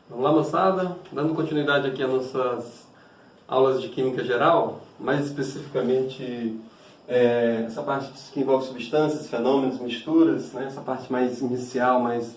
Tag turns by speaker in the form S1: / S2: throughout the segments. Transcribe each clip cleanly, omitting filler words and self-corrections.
S1: Vamos lá, moçada? Dando continuidade aqui às nossas aulas de Química Geral, mais especificamente essa parte que envolve substâncias, fenômenos, misturas, né? Essa parte mais inicial, mais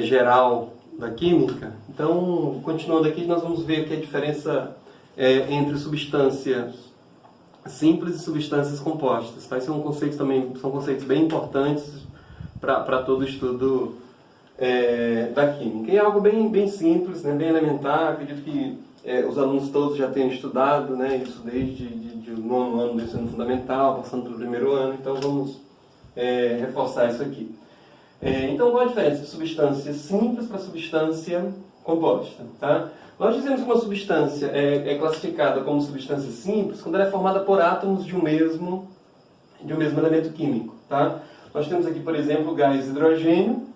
S1: geral da Química. Então, continuando aqui, nós vamos ver aqui a diferença entre substâncias simples e substâncias compostas. Tá? Esse é um conceito também, são conceitos bem importantes para todo o estudo da Química. E é algo bem simples, né? Bem elementar. Acredito que os alunos todos já tenham estudado, né? Isso desde o nono ano do ensino fundamental, passando pelo primeiro ano. Então vamos reforçar isso aqui. Então, qual a diferença de substância simples para substância composta? Tá? Nós dizemos que uma substância é classificada como substância simples quando ela é formada por átomos de um mesmo elemento químico. Tá? Nós temos aqui, por exemplo, o gás hidrogênio,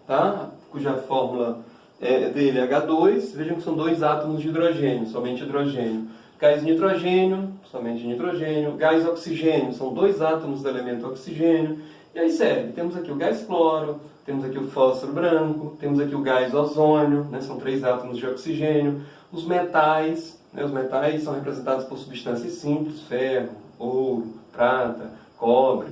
S1: tá? Cuja fórmula dele é H2. Vejam que são dois átomos de hidrogênio, somente hidrogênio. Gás nitrogênio, somente nitrogênio. Gás oxigênio, são dois átomos do elemento oxigênio. E aí segue, temos aqui o gás cloro, temos aqui o fósforo branco, temos aqui o gás ozônio, né, são três átomos de oxigênio. Os metais, né, os metais são representados por substâncias simples, ferro, ouro, prata, cobre,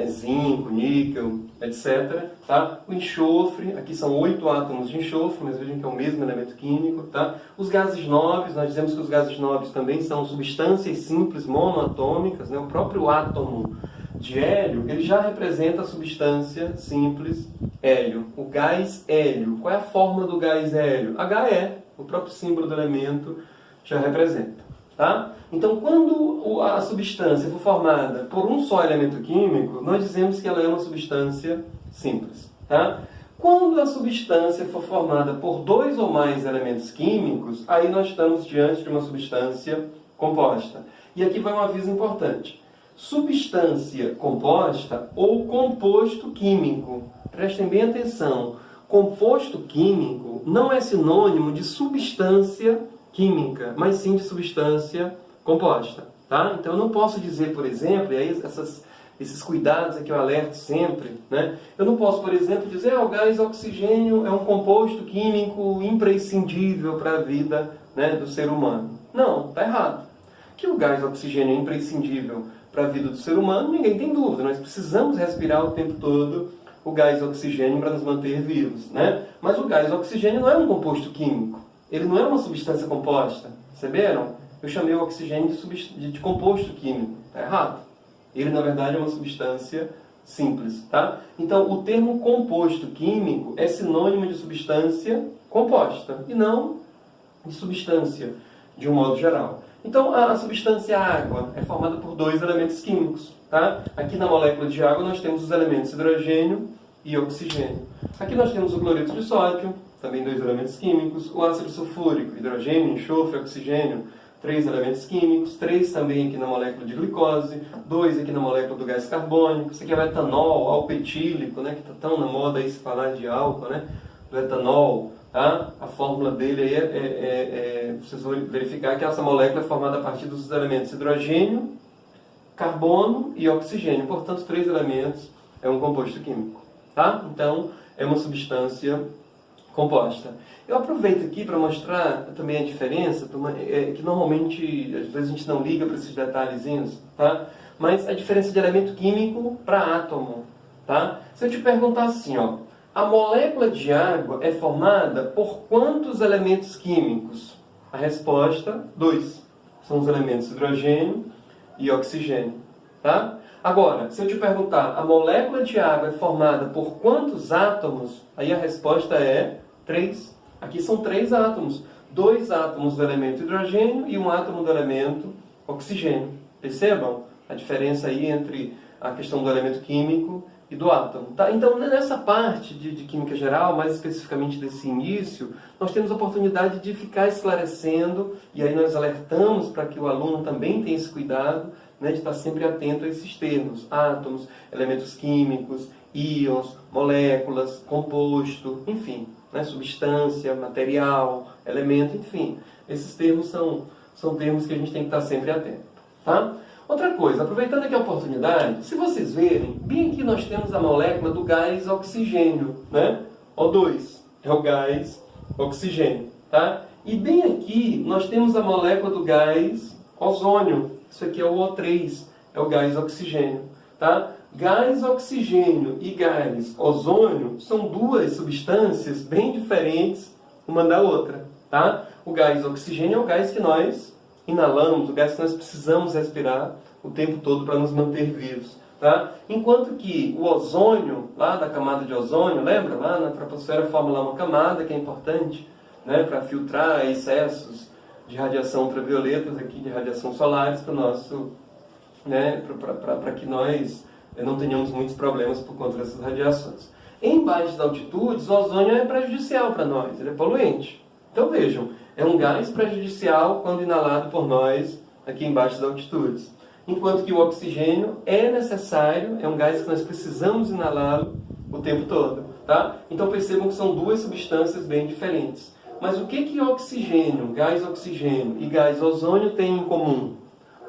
S1: zinco, níquel, etc. Tá? O enxofre, aqui são 8 átomos de enxofre, mas vejam que é o mesmo elemento químico. Tá? Os gases nobres, nós dizemos que os gases nobres também são substâncias simples monoatômicas, né? O próprio átomo de hélio, ele já representa a substância simples hélio. O gás hélio, qual é a fórmula do gás hélio? He, o próprio símbolo do elemento já representa. Tá? Então, quando a substância for formada por um só elemento químico, nós dizemos que ela é uma substância simples. Tá? Quando a substância for formada por dois ou mais elementos químicos, aí nós estamos diante de uma substância composta. E aqui vai um aviso importante. Substância composta ou composto químico. Prestem bem atenção. Composto químico não é sinônimo de substância química, mas sim de substância composta. Tá? Então eu não posso dizer, por exemplo, e aí esses cuidados aqui eu alerto sempre, né? Eu não posso, por exemplo, dizer que o gás oxigênio é um composto químico imprescindível para a vida, né, do ser humano. Não, está errado. Que o gás oxigênio é imprescindível para a vida do ser humano, ninguém tem dúvida. Nós precisamos respirar o tempo todo o gás oxigênio para nos manter vivos, né? Mas o gás oxigênio não é um composto químico. Ele não é uma substância composta. Perceberam? Eu chamei o oxigênio de composto químico. Está errado. Ele, na verdade, é uma substância simples. Tá? Então, o termo composto químico é sinônimo de substância composta e não de substância, de um modo geral. Então, a substância água é formada por dois elementos químicos. Tá? Aqui na molécula de água nós temos os elementos hidrogênio e oxigênio. Aqui nós temos o cloreto de sódio, também dois elementos químicos. O ácido sulfúrico, hidrogênio, enxofre, oxigênio, 3 elementos químicos. 3 também aqui na molécula de glicose. 2 aqui na molécula do gás carbônico. Isso aqui é o etanol, álcool etílico, né? Que está tão na moda aí se falar de álcool, né? Do etanol. Tá? A fórmula dele aí vocês vão verificar que essa molécula é formada a partir dos elementos hidrogênio, carbono e oxigênio. Portanto, 3 elementos é um composto químico. Tá? Então, é uma substância composta. Eu aproveito aqui para mostrar também a diferença, que normalmente, às vezes a gente não liga para esses detalhezinhos, tá? Mas a diferença de elemento químico para átomo. Tá? Se eu te perguntar assim, ó, a molécula de água é formada por quantos elementos químicos? A resposta, 2. São os elementos hidrogênio e oxigênio. Tá? Agora, se eu te perguntar, a molécula de água é formada por quantos átomos? Aí a resposta é 3. Aqui são 3 átomos. 2 átomos do elemento hidrogênio e 1 átomo do elemento oxigênio. Percebam a diferença aí entre a questão do elemento químico e do átomo. Tá? Então, nessa parte de Química Geral, mais especificamente desse início, nós temos a oportunidade de ficar esclarecendo, e aí nós alertamos para que o aluno também tenha esse cuidado, né, de estar sempre atento a esses termos, átomos, elementos químicos, íons, moléculas, composto, enfim, né, substância, material, elemento, enfim. Esses termos são termos que a gente tem que estar sempre atento. Tá? Outra coisa, aproveitando aqui a oportunidade, se vocês verem, bem aqui nós temos a molécula do gás oxigênio, né? O2 é o gás oxigênio, tá? E bem aqui nós temos a molécula do gás ozônio. Isso aqui é o O3, é o gás oxigênio, tá? Gás oxigênio e gás ozônio são duas substâncias bem diferentes uma da outra, tá? O gás oxigênio é o gás que nós inalamos, o gás que nós precisamos respirar o tempo todo para nos manter vivos, tá? Enquanto que o ozônio, lá da camada de ozônio, lembra? Lá na troposfera forma lá uma camada que é importante, né, para filtrar excessos de radiação ultravioletas aqui, de radiação solares para o nosso, né, para que nós não tenhamos muitos problemas por conta dessas radiações. Em baixas altitudes, o ozônio é prejudicial para nós, ele é poluente. Então vejam, é um gás prejudicial quando inalado por nós aqui em baixas altitudes. Enquanto que o oxigênio é necessário, é um gás que nós precisamos inalá-lo o tempo todo, tá? Então percebam que são duas substâncias bem diferentes. Mas o que oxigênio, gás oxigênio e gás ozônio têm em comum?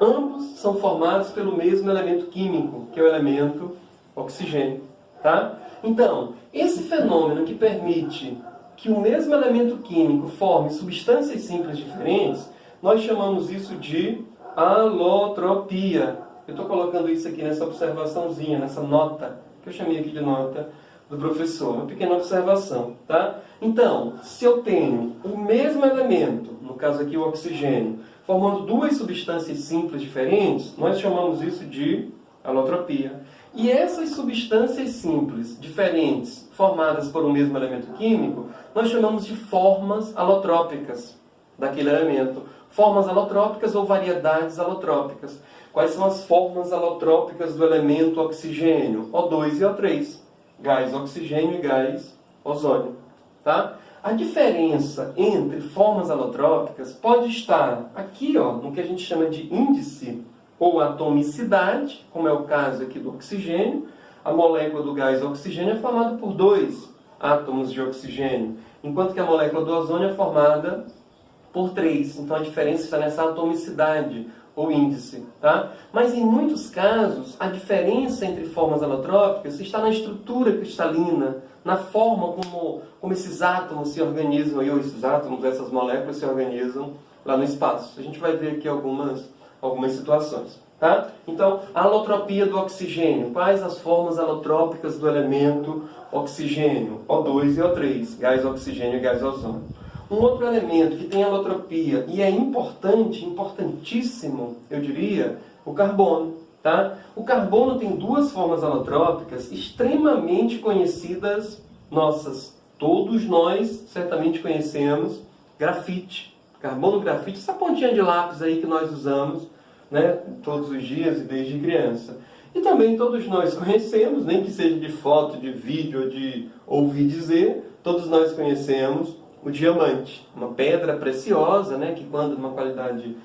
S1: Ambos são formados pelo mesmo elemento químico, que é o elemento oxigênio, tá? Então, esse fenômeno que permite que o mesmo elemento químico forme substâncias simples diferentes, nós chamamos isso de alotropia. Eu estou colocando isso aqui nessa observaçãozinha, nessa nota, que eu chamei aqui de nota do professor, uma pequena observação, tá? Então, se eu tenho o mesmo elemento, no caso aqui o oxigênio, formando duas substâncias simples diferentes, nós chamamos isso de alotropia. E essas substâncias simples diferentes, formadas por um mesmo elemento químico, nós chamamos de formas alotrópicas daquele elemento. Formas alotrópicas ou variedades alotrópicas. Quais são as formas alotrópicas do elemento oxigênio? O2 e O3. Gás oxigênio e gás ozônio. Tá? A diferença entre formas alotrópicas pode estar aqui, ó, no que a gente chama de índice ou atomicidade, como é o caso aqui do oxigênio. A molécula do gás oxigênio é formada por 2 átomos de oxigênio, enquanto que a molécula do ozônio é formada por 3. Então a diferença está nessa atomicidade ou índice, tá? Mas em muitos casos, a diferença entre formas alotrópicas está na estrutura cristalina, na forma como esses átomos se organizam, ou esses átomos, essas moléculas se organizam lá no espaço. A gente vai ver aqui algumas situações, tá? Então, a alotropia do oxigênio. Quais as formas alotrópicas do elemento oxigênio? O2 e O3, gás oxigênio e gás ozônio. Um outro elemento que tem alotropia e é importante, importantíssimo, eu diria, o carbono. Tá? O carbono tem duas formas alotrópicas extremamente conhecidas nossas. Todos nós certamente conhecemos grafite. Carbono grafite, essa pontinha de lápis aí que nós usamos, né, todos os dias e desde criança. E também todos nós conhecemos, nem que seja de foto, de vídeo ou de ouvir dizer, todos nós conhecemos o diamante, uma pedra preciosa, né, que quando numa qualidade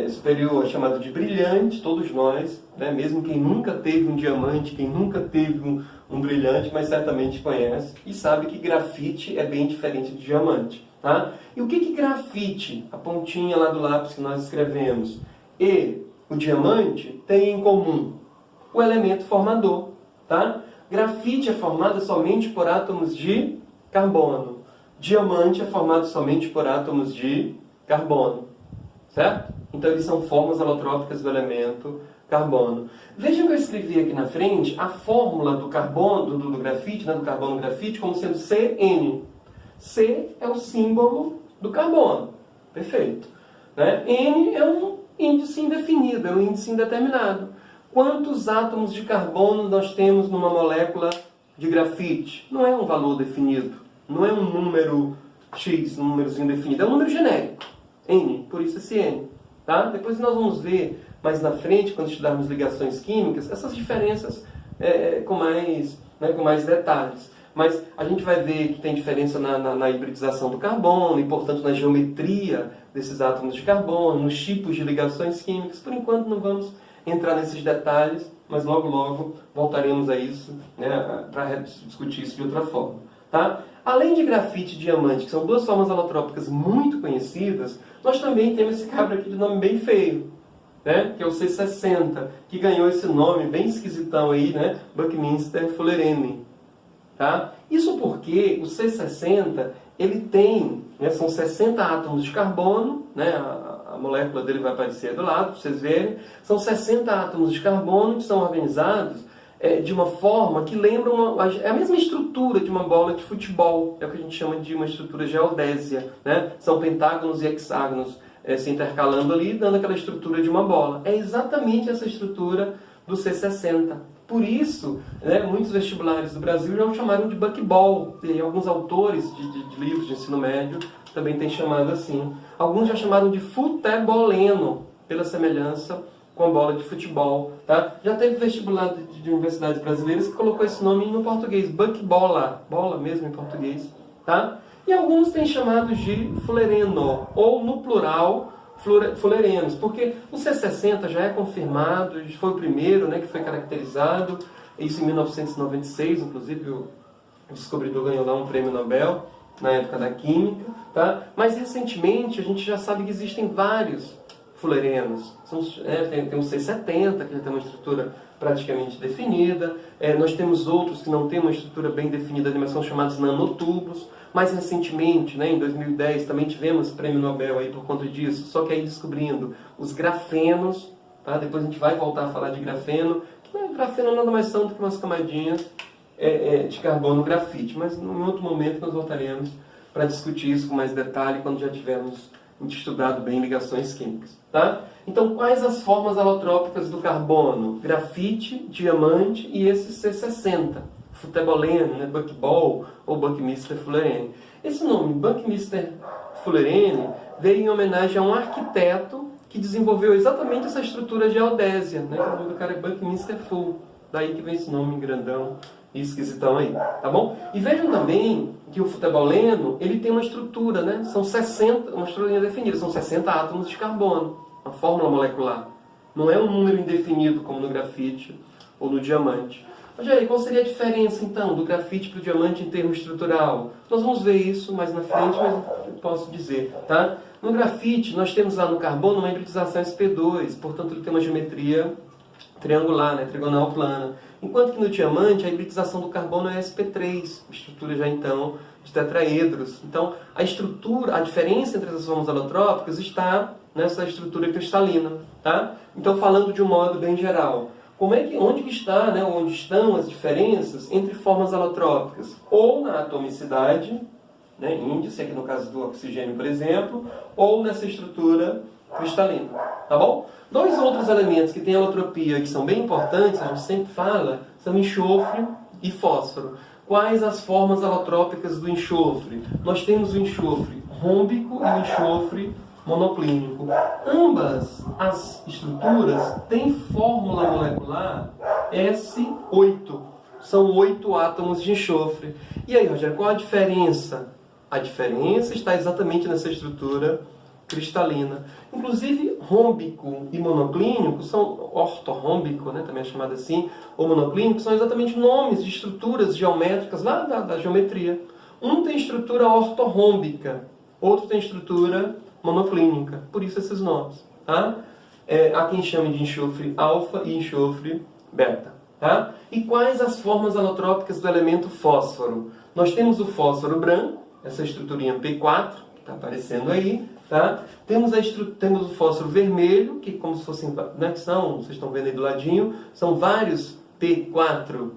S1: superior é chamado de brilhante. Todos nós, né, mesmo quem nunca teve um diamante, quem nunca teve um brilhante, mas certamente conhece e sabe que grafite é bem diferente de diamante. Tá? E o que grafite, a pontinha lá do lápis que nós escrevemos, e o diamante têm em comum? O elemento formador. Tá? Grafite é formado somente por átomos de carbono. Diamante é formado somente por átomos de carbono. Certo? Então eles são formas alotrópicas do elemento carbono. Vejam que eu escrevi aqui na frente a fórmula do carbono, do grafite, né, do carbono grafite, como sendo CN. C é o símbolo do carbono. Perfeito. Né? N é um índice indefinido, é um índice indeterminado. Quantos átomos de carbono nós temos numa molécula de grafite? Não é um valor definido. Não é um número X, um númerozinho definido. É um número genérico. N, por isso esse N. Tá? Depois nós vamos ver mais na frente, quando estudarmos ligações químicas, essas diferenças com mais detalhes. Mas a gente vai ver que tem diferença na hibridização do carbono e, portanto, na geometria desses átomos de carbono, nos tipos de ligações químicas. Por enquanto não vamos entrar nesses detalhes, mas logo, logo voltaremos a isso, né, para discutir isso de outra forma. Tá? Além de grafite e diamante, que são duas formas alotrópicas muito conhecidas, nós também temos esse cabra aqui de nome bem feio, né? Que é o C60, que ganhou esse nome bem esquisitão aí, né? Buckminster Fullerene. Tá? Isso porque o C60, ele tem, né, são 60 átomos de carbono, né, a molécula dele vai aparecer do lado, para vocês verem. São 60 átomos de carbono que são organizados de uma forma que lembra é a mesma estrutura de uma bola de futebol. É o que a gente chama de uma estrutura geodésia, né? São pentágonos e hexágonos se intercalando ali, dando aquela estrutura de uma bola. É exatamente essa estrutura do C60. Por isso, né, muitos vestibulares do Brasil já o chamaram de buckball. E alguns autores de livros de ensino médio também têm chamado assim. Alguns já chamaram de futeboleno, pela semelhança com a bola de futebol. Tá? Já teve vestibular de universidades brasileiras que colocou esse nome no português, buckbola, bola mesmo em português. Tá? E alguns têm chamado de fulereno, ou no plural, fulerenos, porque o C60 já é confirmado, foi o primeiro, né, que foi caracterizado, isso em 1996, inclusive o descobridor ganhou lá um prêmio Nobel, na época da química, tá? Mas recentemente a gente já sabe que existem vários fulerenos. Tem o C70, que já tem uma estrutura praticamente definida, nós temos outros que não têm uma estrutura bem definida, mas são chamados nanotubos. Mais recentemente, né, em 2010, também tivemos prêmio Nobel aí por conta disso, só que aí descobrindo os grafenos, tá? Depois a gente vai voltar a falar de grafeno, que grafeno nada mais são do que umas camadinhas de carbono grafite, mas em outro momento nós voltaremos para discutir isso com mais detalhe quando já tivermos estudado bem ligações químicas. Tá? Então, quais as formas alotrópicas do carbono? Grafite, diamante e esse C60. Futeboleno, né? Buckball ou Buckminster Fullerene. Esse nome, Buckminster Fullerene, veio em homenagem a um arquiteto que desenvolveu exatamente essa estrutura geodésia. Né? O nome do cara é Buckminster Full. Daí que vem esse nome grandão e esquisitão aí. Tá bom? E vejam também que o futeboleno, ele tem uma estrutura, né? São 60, uma estrutura definida, são 60 átomos de carbono. Uma fórmula molecular. Não é um número indefinido como no grafite ou no diamante. Mas aí, qual seria a diferença, então, do grafite para o diamante em termos estrutural? Nós vamos ver isso mais na frente, mas eu posso dizer, tá? No grafite, nós temos lá no carbono uma hibridização sp2, portanto, ele tem uma geometria triangular, né? Trigonal plana. Enquanto que no diamante, a hibridização do carbono é sp3, estrutura já, então, de tetraedros. Então, a estrutura, a diferença entre as formas alotrópicas está nessa estrutura cristalina, tá? Então, falando de um modo bem geral, onde que está, né, onde estão as diferenças entre formas alotrópicas? Ou na atomicidade, né, índice, aqui no caso do oxigênio, por exemplo, ou nessa estrutura cristalina, tá bom? Dois outros elementos que têm alotropia que são bem importantes, a gente sempre fala, são enxofre e fósforo. Quais as formas alotrópicas do enxofre? Nós temos o enxofre rômbico e o enxofre monoclínico. Ambas as estruturas têm fórmula molecular S8. São 8 átomos de enxofre. E aí, Rogério, qual a diferença? A diferença está exatamente nessa estrutura cristalina. Inclusive, rômbico e monoclínico são ortorrômbico, né, também é chamado assim, ou monoclínico, são exatamente nomes de estruturas geométricas lá da geometria. Um tem estrutura ortorrômbica, outro tem estrutura monoclínica, por isso esses nomes. Tá? Há quem chame de enxofre alfa e enxofre beta. Tá? E quais as formas alotrópicas do elemento fósforo? Nós temos o fósforo branco, essa estruturinha P4, que está aparecendo aí. Tá? Temos o fósforo vermelho, que como se fossem, né, que são, vocês estão vendo aí do ladinho, são vários P4N,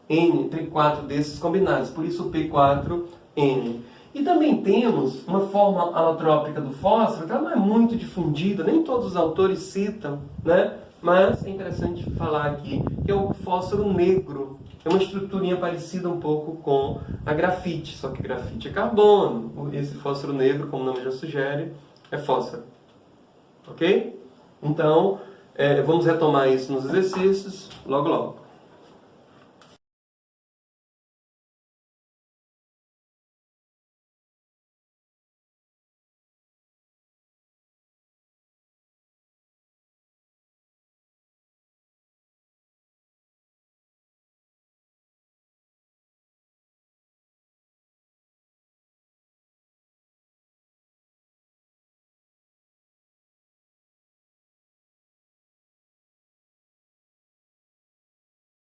S1: P4 desses combinados, por isso o P4N. E também temos uma forma alotrópica do fósforo, que ela não é muito difundida, nem todos os autores citam, né? Mas é interessante falar aqui, que é o fósforo negro. É uma estruturinha parecida um pouco com a grafite, só que grafite é carbono. Esse fósforo negro, como o nome já sugere, é fósforo. Ok? Então, vamos retomar isso nos exercícios logo logo.